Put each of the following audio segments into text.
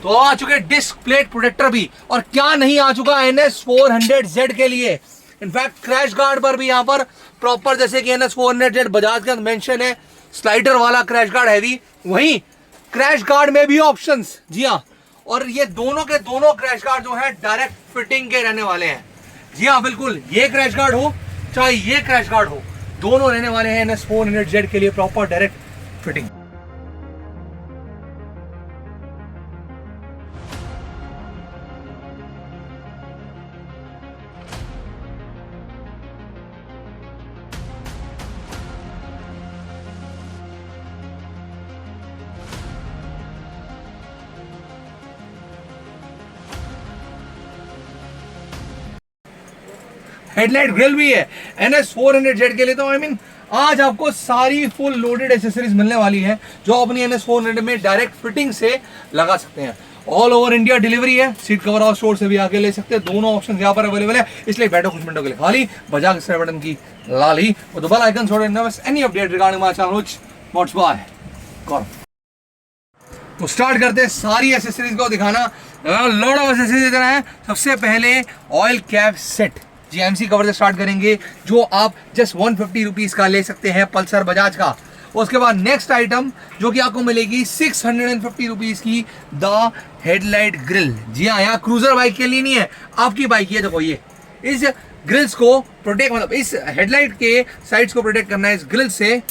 तो आ चुके disc plate protector भी, और क्या नहीं आ चुका NS400Z के लिए। इनफैक्ट क्रैश गार्ड पर भी यहाँ पर प्रॉपर जैसे कि NS400Z बजाज का मेंशन है, स्लाइडर वाला क्रैश गार्ड हैवी, वहीं क्रैश गार्ड में भी ऑप्शंस। जी हाँ, और ये दोनों के दोनों क्रैश गार्ड जो है डायरेक्ट फिटिंग के रहने वाले हैं। जी हाँ बिल्कुल, ये क्रैश गार्ड हो चाहे ये क्रैश गार्ड हो, दोनों रहने वाले हैं NS400Z के लिए proper direct fitting. Headlight grill भी है NS400Z के लिए। तो आई मीन आज आपको सारी फुल लोडेड एसेसरीज मिलने वाली है जो अपनी NS400 में डायरेक्ट फिटिंग से लगा सकते हैं। ऑल ओवर इंडिया डिलीवरी है, सीट कवर और स्टोर से भी आके ले सकते हैं। दोनों ऑप्शन यहाँ पर अवेलेबल है, इसलिए बैठो कुछ मिनटों के लिए खाली, बजा के सब्सक्राइब बटन की लाली और द बेल आइकन छोड़ देना बस। Any update regarding my channel what's by Gaurav. तो स्टार्ट करते हैं सारी एसेसरीज को दिखाना। लॉट ऑफ एसेसरीज इधर है। सबसे पहले oil cap set GMC cover से स्टार्ट करेंगे, जो आप जस्ट 150 रुपीज़ का ले सकते हैं पल्सर बजाज का। उसके बाद नेक्स्ट आइटम जो कि आपको मिलेगी 650 रुपीज़ की द हेडलाइट ग्रिल। जी हाँ, यहाँ क्रूजर बाइक के लिए नहीं है, आपकी बाइक ये देखो, ये इस ग्रिल्स को प्रोटेक्ट, मतलब इस हेडलाइट के साइड्स को प्रोटेक्ट करना है इस ग्रिल से,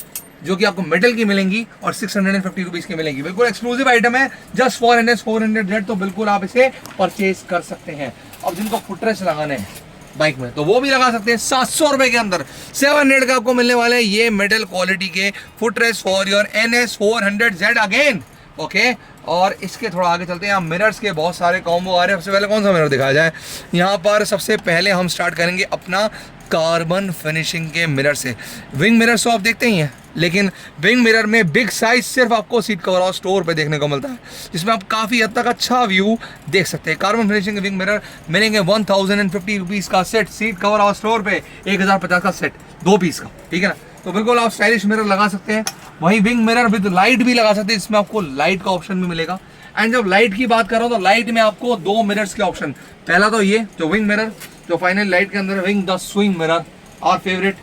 जो कि आपको मेटल की मिलेंगी और 650 रुपीज़ की मिलेंगी। बिल्कुल एक्सक्लूसिव आइटम है जस्ट फॉर NS400Z, तो बिल्कुल आप इसे परचेज कर सकते हैं। अब जिनको फुटरेस्ट लगाने हैं बाइक में तो वो भी लगा सकते हैं 700 रुपए के अंदर। 700 का आपको मिलने वाले ये मेटल क्वालिटी के footrest for your NS400Z again. Okay, और इसके थोड़ा आगे चलते हैं। मिरर्स के बहुत सारे कॉम्बो आ रहे हैं। सबसे पहले कौन सा मिरर दिखाया जाए? यहाँ पर सबसे पहले हम स्टार्ट करेंगे अपना कार्बन फिनिशिंग के मिरर से। विंग मिरर तो आप देखते ही हैं, लेकिन विंग मिरर में बिग साइज सिर्फ आपको सीट कवर और स्टोर पे देखने को मिलता है, जिसमें आप काफ़ी हद तक अच्छा व्यू देख सकते हैं। कार्बन फिनिशिंग के विंग मिरर मिलेंगे 1050 रुपीज़ का सेट, सीट कवर और स्टोर पे 1050 का सेट, 2 पीस का, ठीक है ना। तो बिल्कुल आप स्टाइलिश मिरर लगा सकते हैं। वहीं विंग मिरर विद लाइट भी लगा सकते हैं, जिसमें आपको लाइट का ऑप्शन भी मिलेगा। एंड जब लाइट की बात कर रहा हूँ तो लाइट में आपको 2 मिरर्स के ऑप्शन। पहला तो ये जो विंग मिरर जो फाइनल लाइट के अंदर विंग द स्विंग मिरर और फेवरेट,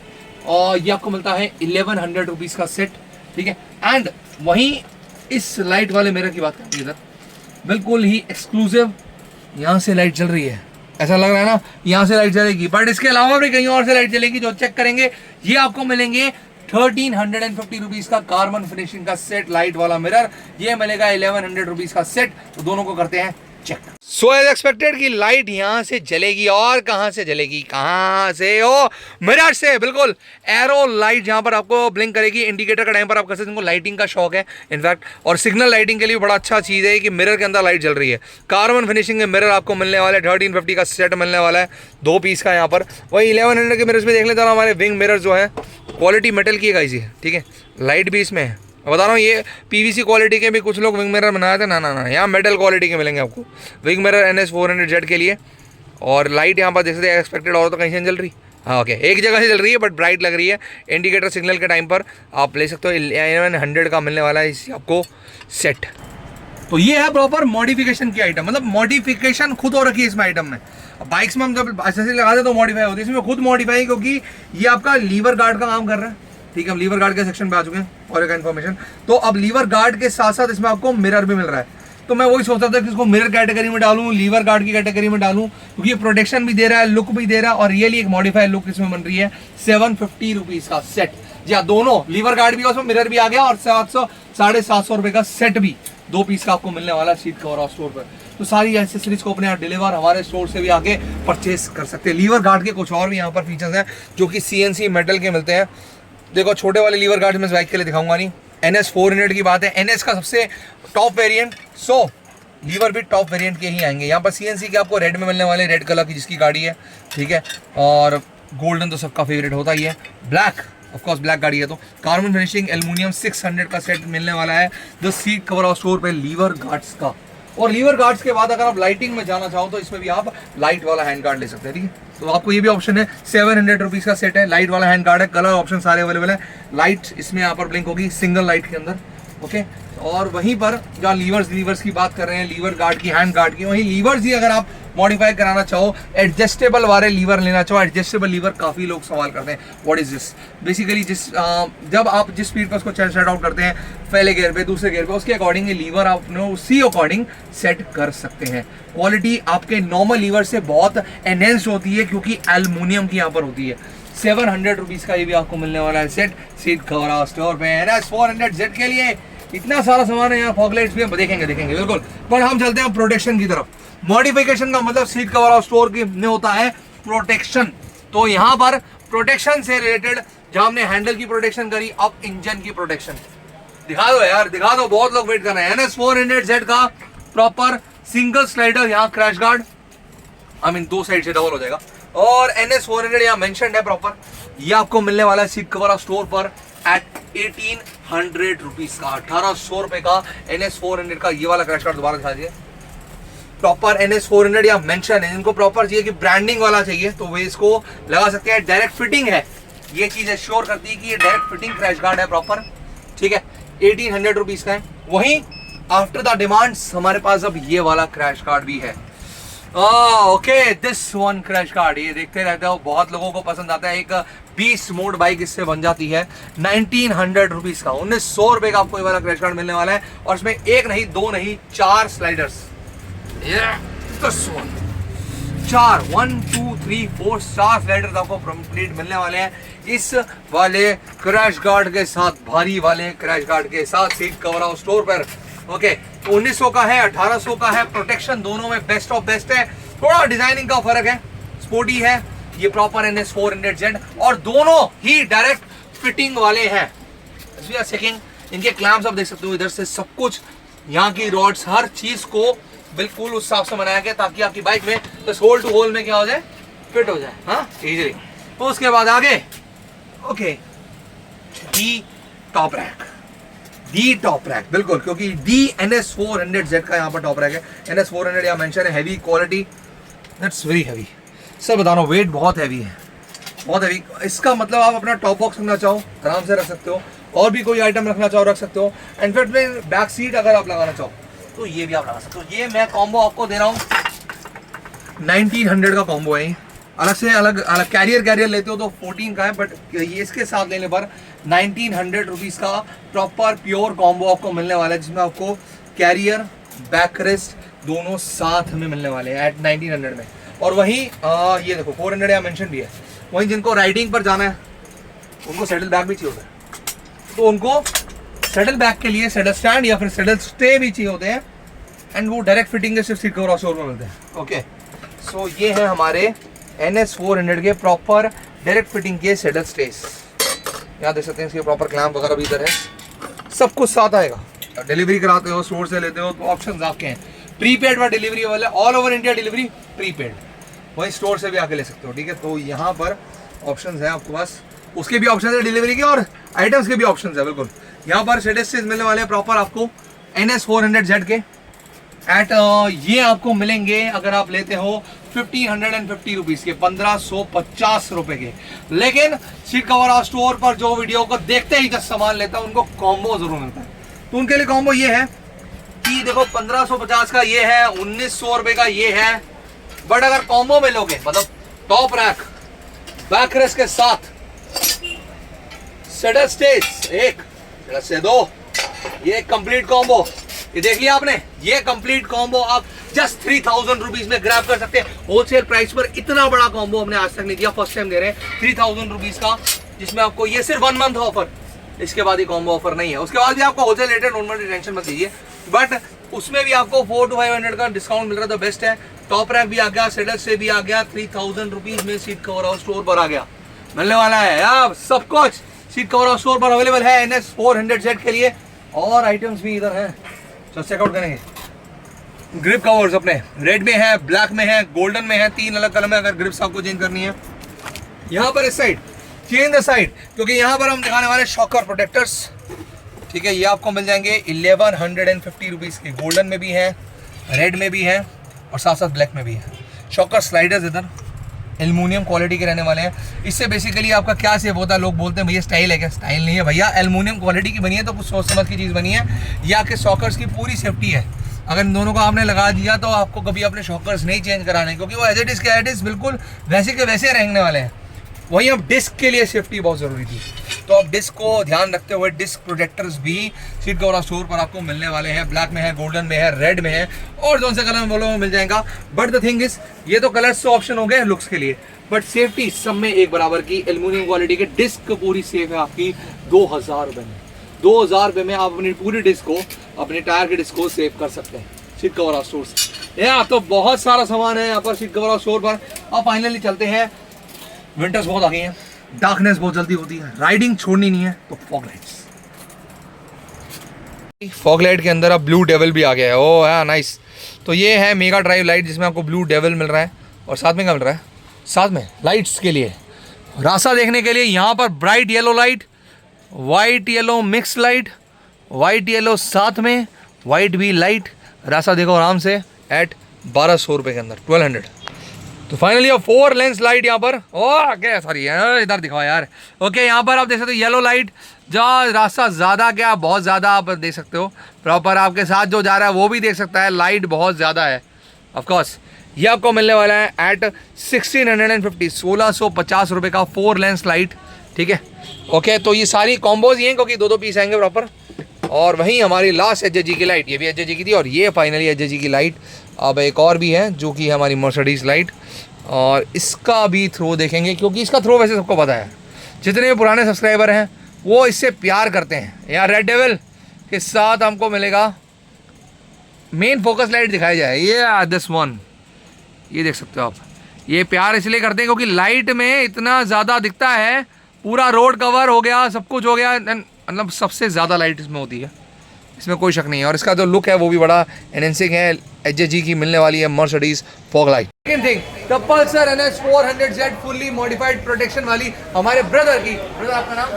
और ये आपको मिलता है 1100 रुपीज़ का सेट, ठीक है। एंड वहीं इस लाइट वाले मिरर की बात करेंगे इधर, बिल्कुल ही एक्सक्लूसिव, यहाँ से लाइट चल रही है, ऐसा लग रहा है ना यहाँ से लाइट चलेगी, बट इसके अलावा भी कहीं और से लाइट चलेगी, जो चेक करेंगे। ये आपको मिलेंगे 1350 रुपीज़ का कार्बन फिनिशिंग का सेट लाइट वाला मिरर, ये मिलेगा 1100 रुपीज़ का सेट। तो दोनों को करते हैं चेक। सो एज एक्सपेक्टेड की लाइट यहाँ से जलेगी, और कहाँ से जलेगी? कहाँ से? ओ मिरर से, बिल्कुल एरो लाइट जहाँ पर आपको ब्लिंक करेगी। इंडिकेटर का टाइम पर आप कर सकते हैं, जिनको लाइटिंग का शौक है इनफैक्ट, और सिग्नल लाइटिंग के लिए बड़ा अच्छा चीज़ है कि मिरर के अंदर लाइट जल रही है। कार्बन फिनिशिंग के मिरर आपको मिलने वाला है 1350 का सेट मिलने वाला है, 2 पीस का यहाँ पर। वही 1100 के मिरर्स में देख लेते हैं, हमारे विंग मिरर जो है क्वालिटी मेटल की है, ठीक है। लाइट भी इसमें है, बता रहा हूँ, ये PVC क्वालिटी के भी कुछ लोग विंग मिरर बनाए थे, ना यहाँ मेटल क्वालिटी के मिलेंगे आपको विंग मिरर NS400Z के लिए। और लाइट यहाँ पर देख सकते हैं एक्सपेक्टेड, और तो कहीं से नहीं जल रही, हाँ ओके, एक जगह से जल रही है बट ब्राइट लग रही है। इंडिकेटर सिग्नल के टाइम पर आप ले सकते हो। 1100 का मिलने वाला है इस आपको सेट। तो ये है प्रॉपर मॉडिफिकेशन की आइटम, मतलब मॉडिफिकेशन खुद हो रखी है इसमें आइटम में। बाइक्स में हम जब ऐसे लगाते तो मॉडिफाई होती है, इसमें खुद मॉडिफाई, क्योंकि ये आपका लीवर गार्ड का काम कर रहा है, ठीक है। हम लीवर गार्ड के सेक्शन पे आ चुके हैं और एक इन्फॉर्मेशन। तो अब लीवर गार्ड के साथ साथ इसमें आपको मिरर भी मिल रहा है। तो मैं वही सोचता था कि इसको मिरर कैटेगरी में डालूं, लीवर गार्ड की कैटेगरी में डालूं, क्योंकि ये प्रोटेक्शन भी दे रहा है, लुक भी दे रहा है, और रियली एक मॉडिफाइड लुक इसमें बन रही है। 750 रुपीज़ का सेट, जी हाँ, दोनों लीवर गार्ड भी, उसमें मिरर भी आ गया, और 700-750 रुपये का सेट भी 2 पीस का आपको मिलने वाला सीट कवर और स्टोर पर। तो सारी एसेसरीज को अपने यहाँ डिलीवर हमारे स्टोर से भी आके परचेज कर सकते हैं। लीवर गार्ड के कुछ और भी यहाँ पर फीचर्स हैं जो कि CNC मेटल के मिलते हैं। देखो छोटे वाले लीवर गार्ड में बाइक के लिए दिखाऊंगा नहीं, NS400 की बात है, NS का सबसे टॉप वेरिएंट, सो लीवर भी टॉप वेरिएंट के ही आएंगे। यहाँ पर CNC के आपको रेड में मिलने वाले, रेड कलर की जिसकी गाड़ी है, ठीक है। और गोल्डन तो सबका फेवरेट होता ही है, ब्लैक ऑफकोर्स ब्लैक गाड़ी है। तो कार्बन फिनिशिंग एल्यूमिनियम 600 का सेट मिलने वाला है द सीट कवर और स्टोर पे लीवर गार्ड्स का। और लीवर गार्ड्स के बाद अगर आप लाइटिंग में जाना चाहो तो इसमें भी आप लाइट वाला हैंड गार्ड ले सकते हैं, ठीक है। तो आपको ये भी ऑप्शन है, 700 रुपीज़ का सेट है, लाइट वाला हैंड गार्ड है, कलर ऑप्शन सारे अवेलेबल है। लाइट इसमें यहाँ पर ब्लिंक होगी सिंगल लाइट के अंदर, ओके। और वहीं पर जहाँ लीवर्स की बात कर रहे हैं, लीवर गार्ड की, हैंड गार्ड की, वहीं लीवर्स ही अगर आप मॉडिफाई कराना चाहो, एडजस्टेबल वाले लीवर लेना चाहो, एडजस्टेबल लीवर काफ़ी लोग सवाल करते हैं व्हाट इज दिस। बेसिकली जब आप जिस स्पीड पर उसको सेट आउट करते हैं, पहले गियर पे, दूसरे गियर पे, उसके अकॉर्डिंग लीवर आप उसी अकॉर्डिंग सेट कर सकते हैं। क्वालिटी आपके नॉर्मल लीवर से बहुत एनहेंस्ड होती है क्योंकि एल्युमिनियम की यहाँ पर होती है। 700 रुपीज़ का ये भी आपको मिलने वाला है सेट, सीट कवर स्टोर पे। NS 400Z के लिए इतना सारा सामान है यहाँ, फॉगलाइट्स भी हम देखेंगे बिल्कुल। पर हम चलते हैं प्रोटेक्शन की तरफ। मॉडिफिकेशन का मतलब सीट कवर और स्टोर में होता है प्रोटेक्शन। तो यहाँ पर प्रोटेक्शन से रिलेटेड जहाँ हमने हैंडल की प्रोटेक्शन करी, अब इंजन की प्रोटेक्शन दिखा दो यार, दिखा दो, बहुत लोग वेट कर रहे हैं। NS 400Z का प्रॉपर सिंगल स्लाइडर यहाँ क्रैश गार्ड, दो साइड से डबल हो जाएगा। और NS 400 यहाँ मेंशन्ड है प्रॉपर। ये आपको मिलने वाला है सीट कवर और स्टोर पर एट 1800 रुपीज का, 1800 रुपए का NS 400 का ये वाला क्रैश गार्ड। दोबारा दिखा दीजिए, प्रॉपर NS 400 यहाँ मेंशन है। इनको प्रॉपर चाहिए कि ब्रांडिंग वाला चाहिए तो वे इसको लगा सकते हैं। डायरेक्ट फिटिंग है, ये चीज एश्योर करती है कि ये डायरेक्ट फिटिंग क्रैश गार्ड है प्रॉपर, ठीक है। 1800 रुपीज का है। वहीं आफ्टर द डिमांड्स हमारे पास अब ये वाला क्रैश गार्ड भी है। Okay, this one crash guard, ये देखते रहते हो, बहुत लोगों को पसंद आता है। एक बीस्ट मोड बाइक इससे बन जाती है। 1900 रुपीज का, 1900 रुपए का आपको ये वाला क्रैश गार्ड मिलने वाला है। और इसमें एक नहीं, दो नहीं, 4 स्लाइडर्स, 4 1 2 3 4 4 स्लाइडर्स आपको कंप्लीट मिलने वाले हैं इस वाले क्रैश गार्ड के साथ, भारी वाले क्रैश गार्ड के साथ, सीट कवर और स्टोर पर। ओके, 1900 का है, 1800 का है। प्रोटेक्शन दोनों में बेस्ट ऑफ बेस्ट है। थोड़ा डिजाइनिंग का फर्क है, स्पोर्टी है ये प्रॉपर NS 400Z, और दोनों ही डायरेक्ट फिटिंग वाले हैं। इनके क्लैम्प्स आप देख सकते हो, इधर से सब कुछ, यहाँ की रॉड्स, हर चीज को बिल्कुल उस हिसाब से बनाया गया ताकि आपकी बाइक में बस होल टू होल में क्या हो जाए, फिट हो जाए, हाँ, इजीली। तो उसके बाद आगे, okay, D top rack, D top rack, बिल्कुल, क्योंकि डी NS 400Z का यहाँ पर टॉप रैक है। NS 400 यहाँ मेंशन है, heavy quality, that's very heavy. Sir बता रहा हूँ, वेट बहुत हैवी है, बहुत हैवी। इसका मतलब आप अपना टॉप बॉक्स रखना चाहो आराम से रख सकते हो, और भी कोई आइटम रखना चाहो रख सकते हो। इनफैक्ट में बैक सीट अगर आप लगाना चाहो तो ये भी आप लगा सकते हो। ये मैं कॉम्बो आपको दे रहा हूँ, 1900 का कॉम्बो है। अलग से अलग कैरियर लेते हो तो 14 का है, बट ये इसके साथ लेने पर 1900 रुपीज़ का प्रॉपर प्योर कॉम्बो आपको मिलने वाला है, जिसमें आपको कैरियर, बैक रेस्ट दोनों साथ में मिलने वाले हैं एट 1900 में। और वहीं ये देखो 400 यहाँ मेंशन भी है। वहीं जिनको राइडिंग पर जाना है उनको सेडल बैग भी चाहिए होता है, तो उनको सेडल बैग के लिए सेडल स्टैंड या फिर सेडल स्टे भी चाहिए होते हैं, एंड वो डायरेक्ट फिटिंग के सिर्फ सीट कवर और स्टोर में मिलते हैं। ओके, सो ये है हमारे NS 400 के प्रॉपर डायरेक्ट फिटिंग के सेडल स्टेज। यहाँ देख सकते हैं, इसके प्रॉपर क्लैम्प वगैरह भी इधर है, सब कुछ साथ आएगा। डिलीवरी कराते हो, स्टोर से लेते हो तो ऑप्शंस आपके हैं। प्रीपेड व डिलीवरी वाले, all over India delivery prepaid, वहीं स्टोर से भी आके ले सकते हो, ठीक है। तो यहाँ पर ऑप्शंस हैं आपके पास, उसके भी ऑप्शन है डिलीवरी के और आइटम्स के भी ऑप्शंस है, बिल्कुल। यहाँ पर सेडल स्टेज मिलने वाले हैं प्रॉपर आपको NS 400Z के एट ये आपको मिलेंगे अगर आप लेते हो 1550 रुपीज़ के, 1550 रुपए के। लेकिन सीट कवर और स्टोर पर जो वीडियो को देखते ही जब सामान लेता है उनको कॉम्बो जरूर मिलता है। तो उनके लिए कॉम्बो ये है कि देखो 1550 का ये है, 1900 रुपए का ये है, बट अगर कॉम्बो में लोगे, मतलब टॉप रैक, बैक रेस्ट के साथ, सेडल स्टेज एक, सेडल से दो, ये कंप्लीट कॉम्बो, ये देख लिया आपने, ये कंप्लीट कॉम्बो आप जस्ट 3000 रुपीज में ग्रैब कर सकते हैं। होलसेल प्राइस पर इतना बड़ा कॉम्बो हमने आज तक नहीं दिया, फर्स्ट टाइम दे रहे हैं 3000 रुपीज का, जिसमें आपको ये सिर्फ 1 मंथ ऑफर, इसके बाद ये कॉम्बो ऑफर नहीं है। उसके बाद भी आपको होलसेल रेट नॉर्मल टेंशन मत लीजिए, बट उसमें भी आपको 400 to 500 का डिस्काउंट मिल रहा था, बेस्ट है। टॉप रैक भी आ गया, सेडल से भी आ गया, 3000 रुपीज में सीट कवर और स्टोर पर आ गया, मिलने वाला है यार सब कुछ। सीट कवर और स्टोर पर अवेलेबल है NS 400Z के लिए, और आइटम्स भी इधर हैं, चलो चेकआउट करेंगे। ग्रिप कवर्स अपने रेड में है, ब्लैक में है, गोल्डन में है, 3 अलग कलर में अगर ग्रिप्स आपको चेंज करनी है। यहाँ पर इस साइड चेंज द साइड, क्योंकि यहाँ पर हम दिखाने वाले शॉकर प्रोटेक्टर्स, ठीक है। ये आपको मिल जाएंगे 1150 रुपीज़ के, गोल्डन में भी है, रेड में भी है, और साथ साथ ब्लैक में भी है। शॉकर स्लाइडर्स इधर एल्युमिनियम क्वालिटी के रहने वाले हैं। इससे बेसिकली आपका क्या सेव होता है, लोग बोलते हैं भैया स्टाइल है क्या, स्टाइल नहीं है भैया, एल्युमिनियम क्वालिटी की बनी है तो कुछ सोच समझ की चीज़ बनी है। ये आपके शॉकर्स की पूरी सेफ्टी है। अगर इन दोनों को आपने लगा दिया तो आपको कभी अपने शॉकर्स नहीं चेंज कराने, क्योंकि वो एज इट इज़ के एज इट इज़ बिल्कुल वैसे के वैसे रहने वाले हैं। वहीं अब डिस्क के लिए सेफ्टी बहुत ज़रूरी थी, तो अब डिस्क को ध्यान रखते हुए डिस्क प्रोटेक्टर्स भी सीट कवर स्टोर पर आपको मिलने वाले हैं। ब्लैक में है, गोल्डन में है, रेड में है, और जो से कलर में बोलो मिल जाएगा। बट द थिंग इज, ये तो कलर्स तो ऑप्शन हो गए लुक्स के लिए, बट सेफ्टी सब में एक बराबर की एल्युमिनियम क्वालिटी के डिस्क पूरी सेफ है आपकी 2000 रुपये में। 2000 रुपये में आप अपनी पूरी डिस्क को, अपने टायर के डिस्क को सेव कर सकते हैं सीट कवर स्टोर से। यहाँ तो बहुत सारा सामान है यहाँ पर सीट कवर स्टोर पर। अब फाइनली चलते हैं, विंटर्स बहुत आ गई हैं, डार्कनेस बहुत जल्दी होती है, राइडिंग छोड़नी नहीं है, तो फॉग लाइट्स। फॉग लाइट के अंदर अब ब्लू डेविल भी आ गया है। ओह है नाइस। तो ये है मेगा ड्राइव लाइट, जिसमें आपको ब्लू डेविल मिल रहा है, और साथ में क्या मिल रहा है, साथ में लाइट्स के लिए, रास्ता देखने के लिए यहाँ पर bright yellow light, white yellow mix light, white yellow साथ में वाइट भी लाइट, रास्ता देखो आराम से एट 1200 रुपये के अंदर, 1200। तो फाइनली अब 4 लेंस लाइट यहाँ पर, ओह क्या सॉरी इधर दिखाओ यार। ओके, यहाँ पर आप देख सकते हो येलो लाइट, जहाँ रास्ता ज़्यादा क्या बहुत ज़्यादा आप देख सकते हो, प्रॉपर आपके साथ जो जा रहा है वो भी देख सकता है, लाइट बहुत ज़्यादा है। ऑफकोर्स ये आपको मिलने वाला है एट 1650 रुपये का 4 लेंस लाइट, ठीक है। ओके, तो ये सारी कॉम्बोज ही हैं, क्योंकि 2 पीस आएंगे प्रॉपर। और वहीं हमारी लास्ट HG की लाइट, ये भी HG की थी, और ये फाइनली HG की लाइट। अब एक और भी है जो कि हमारी मर्सिडीज लाइट, और इसका भी थ्रो देखेंगे, क्योंकि इसका थ्रो वैसे सबको पता है, जितने भी पुराने सब्सक्राइबर हैं वो इससे प्यार करते हैं। यार रेड डेविल के साथ हमको मिलेगा मेन फोकस लाइट दिखाई जाए, ये दिस वन, ये देख सकते हो आप। ये प्यार इसलिए करते हैं क्योंकि लाइट में इतना ज़्यादा दिखता है, पूरा रोड कवर हो गया, सब कुछ हो गया, मतलब सबसे ज़्यादा लाइट इसमें होती है, इसमें कोई शक नहीं है। और इसका जो लुक है वो भी बड़ा एनहेंसिंग है। HG की मिलने वाली है Mercedes fog light. Second thing, the Pulsar NS 400Z fully modified protection वाली हमारे ब्रदर की। ब्रदर आपका नाम?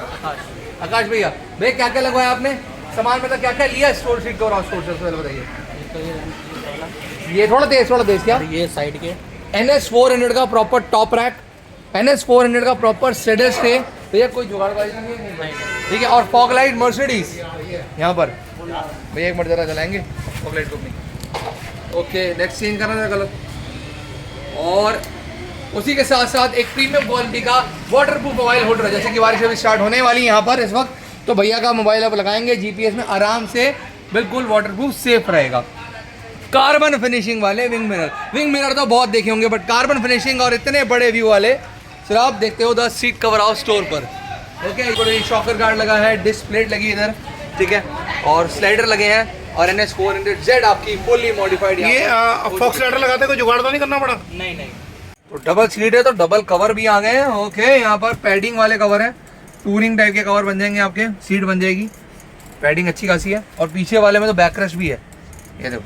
आकाश भैया। भैया क्या क्या लगवाया आपने सामान, मतलब क्या क्या लिया स्टोर सीट को, स्टोर से बताइए। ये थोड़ा तेज क्या, ये साइड के NS 400 का प्रॉपर टॉप रैक, NS 400 का प्रॉपर सेडल स्टे। भैया कोई जुगाड़बाजी नहीं है, ठीक है। और फॉग लाइट मर्सिडीज यहाँ पर भैया, एक मिनट जरा चलाएंगे फॉग लाइट को अपनी। ओके, नेक्स्ट चेंज करना था कलर। और उसी के साथ साथ एक प्रीमियम क्वालिटी का वाटरप्रूफ मोबाइल होल्डर, जैसे कि बारिश अभी स्टार्ट होने वाली है यहाँ पर इस वक्त, तो भैया का मोबाइल आप लगाएंगे GPS में आराम से, बिल्कुल वाटरप्रूफ सेफ रहेगा। कार्बन फिनिशिंग वाले विंग मिरर तो बहुत देखे होंगे, बट कार्बन फिनिशिंग और इतने बड़े व्यू वाले सिर्फ आप देखते हो the seat cover house store पर। ओके, शॉकर गार्ड लगा है, डिस्क प्लेट लगी इधर, ठीक है, और स्लाइडर लगे हैं, और NS 400Z आपकी फुल्ली मॉडिफाइड। ये फॉक्स लाइटर लगाते कोई जुगाड़ तो नहीं करना पड़ा? नहीं। तो डबल सीट है तो डबल कवर भी आ गए हैं। ओके, यहाँ पर पैडिंग वाले कवर है, टूरिंग टाइप के कवर बन जाएंगे आपके, सीट बन जाएगी, पैडिंग अच्छी खासी है। और पीछे वाले में तो बैकरेस्ट भी है, ये देखो,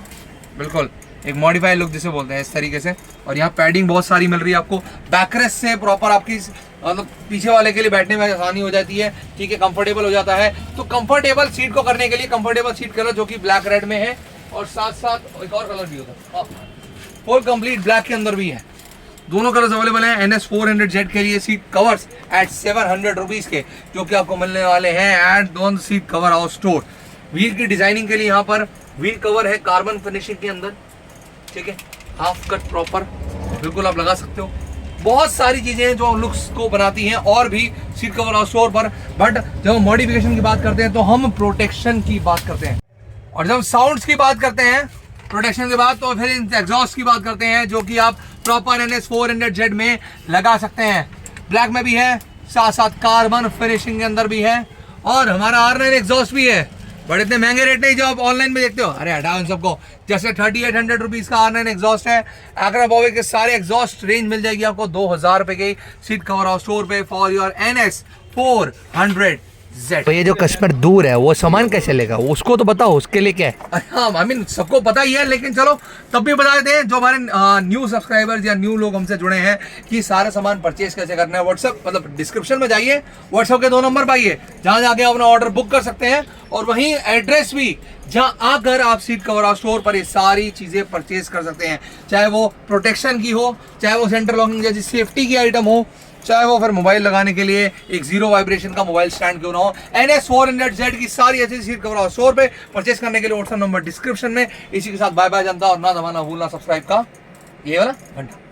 बिल्कुल एक मॉडिफाइड लुक जिसे बोलते हैं इस तरीके से। और यहाँ पैडिंग बहुत सारी मिल रही है आपको, बैकरेस्ट से प्रॉपर आपकी मतलब पीछे वाले के लिए बैठने में आसानी हो जाती है, ठीक है, कंफर्टेबल हो जाता है। तो कंफर्टेबल सीट को करने के लिए कंफर्टेबल सीट कलर जो कि ब्लैक रेड में है, और साथ साथ एक और कलर भी होता है फुल कंप्लीट ब्लैक के अंदर भी है। दोनों कलर्स अवेलेबल हैं NS 400Z के लिए सीट कवर्स एट 700 रुपीज़ के, जो कि आपको मिलने वाले हैं एट दोनों seat cover house store. Wheel की डिजाइनिंग के लिए यहाँ पर व्हील कवर है कार्बन फिनिशिंग के अंदर, ठीक है, हाफ कट प्रॉपर, बिल्कुल आप लगा सकते हो। बहुत सारी चीजें हैं जो लुक्स को बनाती हैं और भी सीट कवर हाउस स्टोर पर। बट जब हम मॉडिफिकेशन की बात करते हैं तो हम प्रोटेक्शन की बात करते हैं, और जब साउंड्स की बात करते हैं प्रोटेक्शन के बाद, तो फिर एग्जॉस्ट की बात करते हैं, जो कि आप प्रॉपर NS 400Z में लगा सकते हैं। ब्लैक में भी है, साथ साथ कार्बन फिनिशिंग के अंदर भी है, और हमारा R9 एग्जॉस्ट भी है। बट इतने महंगे रेट नहीं जो आप ऑनलाइन में देखते हो, अरे हटाओ इन सबको। जैसे 3800 रुपीज़ का R9 एग्जॉस्ट है, आगरा बॉबे के सारे एग्जॉस्ट रेंज मिल जाएगी आपको 2000 रुपये की सीट कवर हाउस स्टोर पे फॉर योर NS 400 Z। तो ये जो कस्टमर दूर है वो सामान कैसे लेगा, उसको तो बताओ, उसके लिए क्या है। हाँ आई मीन सबको पता ही है, लेकिन चलो तब भी बता देते हैं जो हमारे न्यू सब्सक्राइबर्स या न्यू लोग हमसे जुड़े हैं कि सारा सामान परचेज कैसे करना है। व्हाट्सअप मतलब डिस्क्रिप्शन में जाइए, व्हाट्सअप के 2 नंबर पाइए जहां जाके अपना ऑर्डर बुक कर सकते हैं, और वहीं एड्रेस भी जहां आकर आप सीट कवर आउट स्टोर पर ये सारी चीजें परचेज कर सकते हैं, चाहे वो प्रोटेक्शन की हो, चाहे वो सेंटर लॉकिंग जैसी सेफ्टी की आइटम हो, चाहे वो फिर मोबाइल लगाने के लिए एक 0 वाइब्रेशन का मोबाइल स्टैंड क्यों ना हो। NS400Z की सारी ऐसी सीट कवर आउट स्टोर पे परचेज करने के लिए व्हाट्सएप नंबर डिस्क्रिप्शन में। इसी के साथ बाय बाय जनता, और ना दबाना भूलना सब्सक्राइब का ये वाला घंटा।